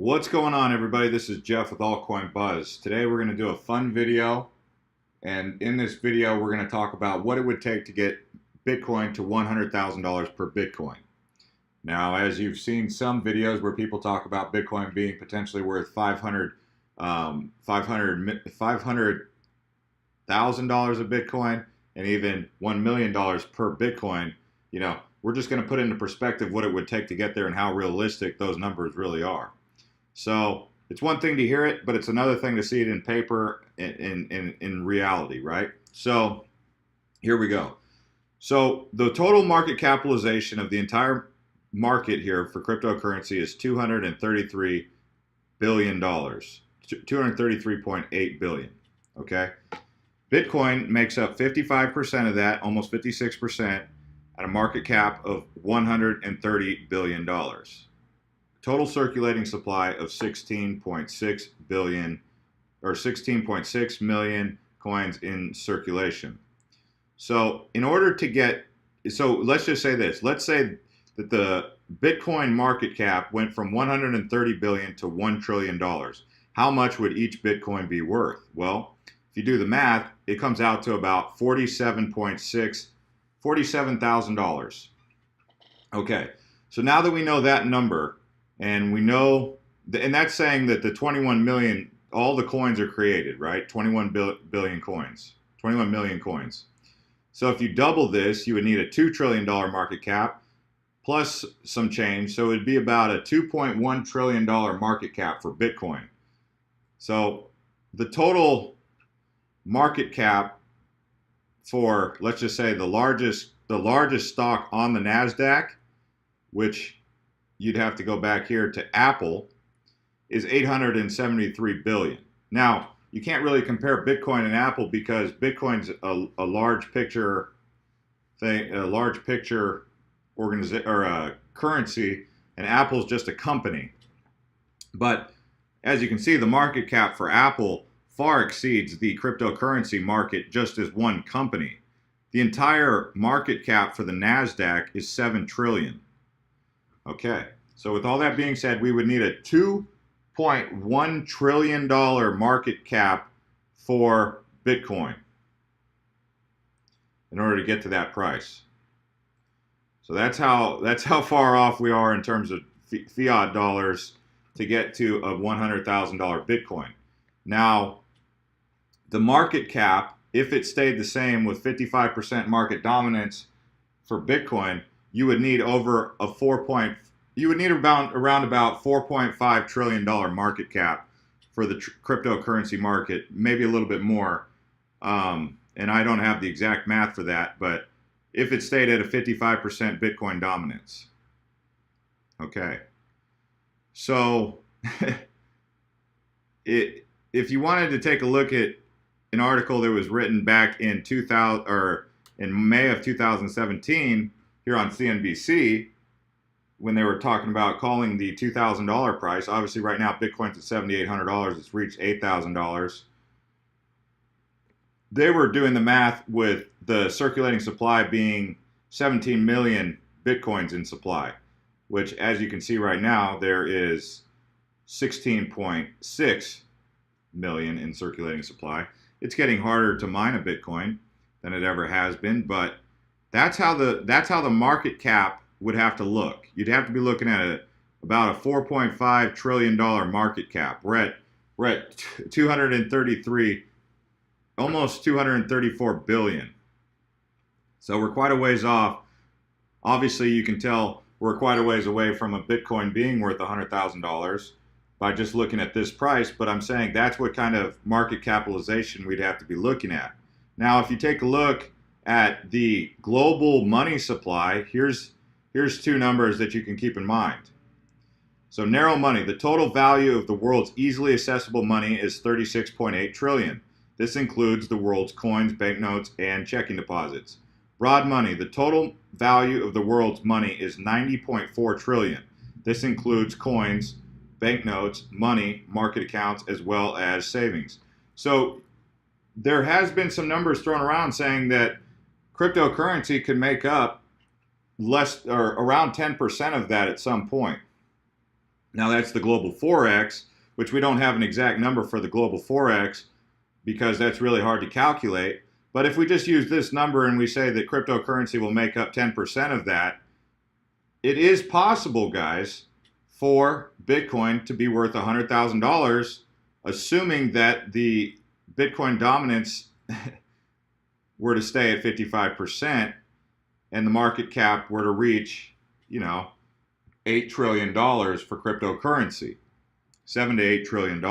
What's going on, everybody? This is Jeff with Altcoin Buzz. Today we're going to do a fun video, and in this video we're going to talk about what it would take to get Bitcoin to $100,000 per Bitcoin. Now, as you've seen some videos where people talk about Bitcoin being potentially worth $500,000 a Bitcoin and even $1 million per Bitcoin, we're just going to put into perspective what it would take to get there and how realistic those numbers really are. So it's one thing to hear it, but it's another thing to see it in paper in reality, right? So here we go. So the total market capitalization of the entire market here for cryptocurrency is $233 billion, $233.8 billion, okay? Bitcoin makes up 55% of that, almost 56%, at a market cap of $130 billion. Total circulating supply of 16.6 billion or 16.6 million coins in circulation. So in order to get, so let's just say this, let's say that the Bitcoin market cap went from 130 billion to $1 trillion. How much would each Bitcoin be worth? Well, if you do the math, it comes out to about $47,000. Okay, so now that we know that number, and we know, and that's saying that the 21 million, all the coins are created, right? 21 billion coins, 21 million coins. So if you double this, you would need a $2 trillion market cap plus some change. So it'd be about a $2.1 trillion market cap for Bitcoin. So the total market cap for, let's just say, the largest stock on the NASDAQ, which you'd have to go back here to Apple, is 873 billion. Now, you can't really compare Bitcoin and Apple because Bitcoin's a large picture thing, a large picture organization or a currency, and Apple's just a company. But as you can see, the market cap for Apple far exceeds the cryptocurrency market just as one company. The entire market cap for the NASDAQ is 7 trillion. Okay, so with all that being said, we would need a $2.1 trillion market cap for Bitcoin in order to get to that price. So that's how far off we are in terms of fiat dollars to get to a $100,000 Bitcoin. Now, the market cap, if it stayed the same with 55% market dominance for Bitcoin, you would need over a around about $4.5 trillion market cap for the cryptocurrency market, maybe a little bit more. And I don't have the exact math for that, but if it stayed at a 55% Bitcoin dominance. Okay. So if you wanted to take a look at an article that was written back in 2000 or in May of 2017 here on CNBC, when they were talking about calling the $2,000 price. Obviously, right now Bitcoin's at $7,800. It's reached $8,000. They were doing the math with the circulating supply being 17 million Bitcoins in supply, which, as you can see right now, there is 16.6 million in circulating supply. It's getting harder to mine a Bitcoin than it ever has been, but that's how the market cap would have to look. You'd have to be looking at about a $4.5 trillion market cap. We're at 233, almost 234 billion. So we're quite a ways off. Obviously, you can tell we're quite a ways away from a Bitcoin being worth $100,000 by just looking at this price, but I'm saying that's what kind of market capitalization we'd have to be looking at. Now, if you take a look at the global money supply, here's two numbers that you can keep in mind. So narrow money, the total value of the world's easily accessible money is 36.8 trillion. This includes the world's coins, banknotes, and checking deposits. Broad money, the total value of the world's money is 90.4 trillion. This includes coins, banknotes, money, market accounts, as well as savings. So there has been some numbers thrown around saying that cryptocurrency could make up less or around 10% of that at some point. Now that's the global Forex, which we don't have an exact number for the global Forex because that's really hard to calculate. But if we just use this number and we say that cryptocurrency will make up 10% of that, it is possible, guys, for Bitcoin to be worth $100,000, assuming that the Bitcoin dominance were to stay at 55% and the market cap were to reach, $8 trillion for cryptocurrency, $7 to $8 trillion,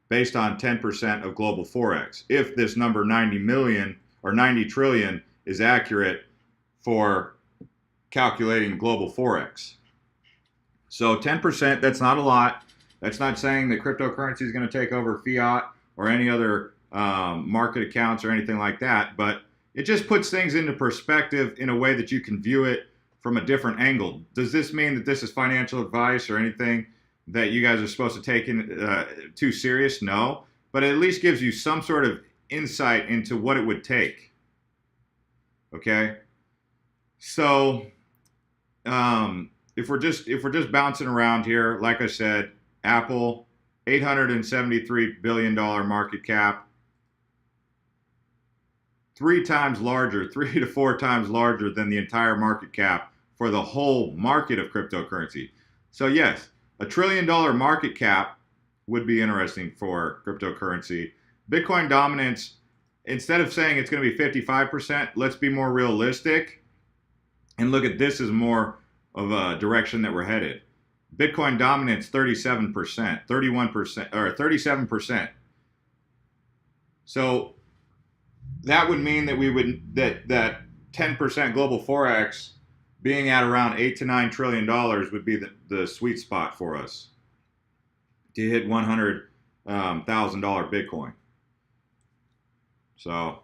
based on 10% of global Forex. If this number 90 million or 90 trillion is accurate for calculating global Forex. So 10%, that's not a lot. That's not saying that cryptocurrency is going to take over fiat or any other market accounts or anything like that, but it just puts things into perspective in a way that you can view it from a different angle. Does this mean that this is financial advice or anything that you guys are supposed to take too serious? No, but it at least gives you some sort of insight into what it would take. Okay, so if we're just bouncing around here, like I said, Apple, $873 billion market cap, 3 to 4 times larger than the entire market cap for the whole market of cryptocurrency. So yes, $1 trillion market cap would be interesting for cryptocurrency. Bitcoin dominance, instead of saying it's going to be 55%, let's be more realistic and look at this as more of a direction that we're headed. Bitcoin dominance 37%, 31%, or 37%. So that would mean that that 10% global Forex being at around $8 to $9 trillion would be the sweet spot for us to hit $100,000 Bitcoin. So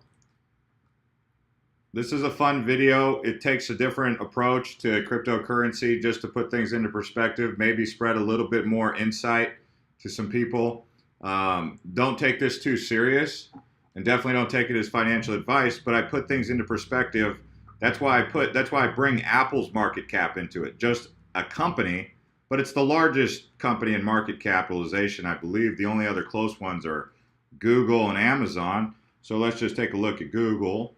this is a fun video. It takes a different approach to cryptocurrency just to put things into perspective, maybe spread a little bit more insight to some people. Don't take this too serious, and definitely don't take it as financial advice, but I put things into perspective. That's why I bring Apple's market cap into it. Just a company, but it's the largest company in market capitalization, I believe. The only other close ones are Google and Amazon. So let's just take a look at Google.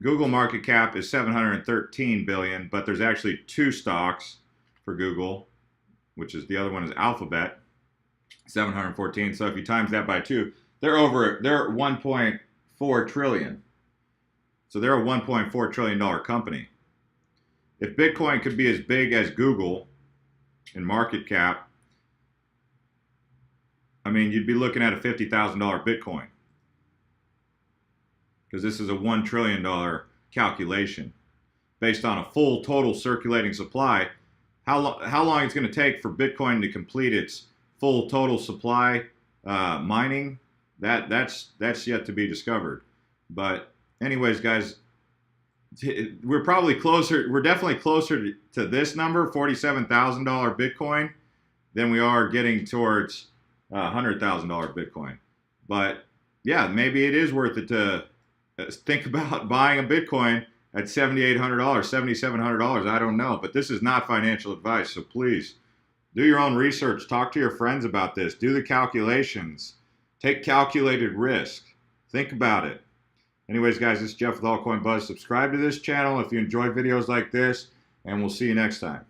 Google market cap is 713 billion, but there's actually 2 stocks for Google, which is the other one is Alphabet, 714. So if you times that by 2, they're at 1.4 trillion. So they're a $1.4 trillion company. If Bitcoin could be as big as Google in market cap, I mean, you'd be looking at a $50,000 Bitcoin, because this is a $1 trillion calculation based on a full total circulating supply. How long it's going to take for Bitcoin to complete its full total supply mining, that's yet to be discovered. But anyways, guys, we're definitely closer to this number, $47,000 Bitcoin, than we are getting towards $100,000 Bitcoin. But yeah, maybe it is worth it to think about buying a Bitcoin at $7,800, $7,700. I don't know, but this is not financial advice. So please do your own research. Talk to your friends about this. Do the calculations. Take calculated risk. Think about it. Anyways, guys, this is Jeff with Altcoin Buzz. Subscribe to this channel if you enjoy videos like this, and we'll see you next time.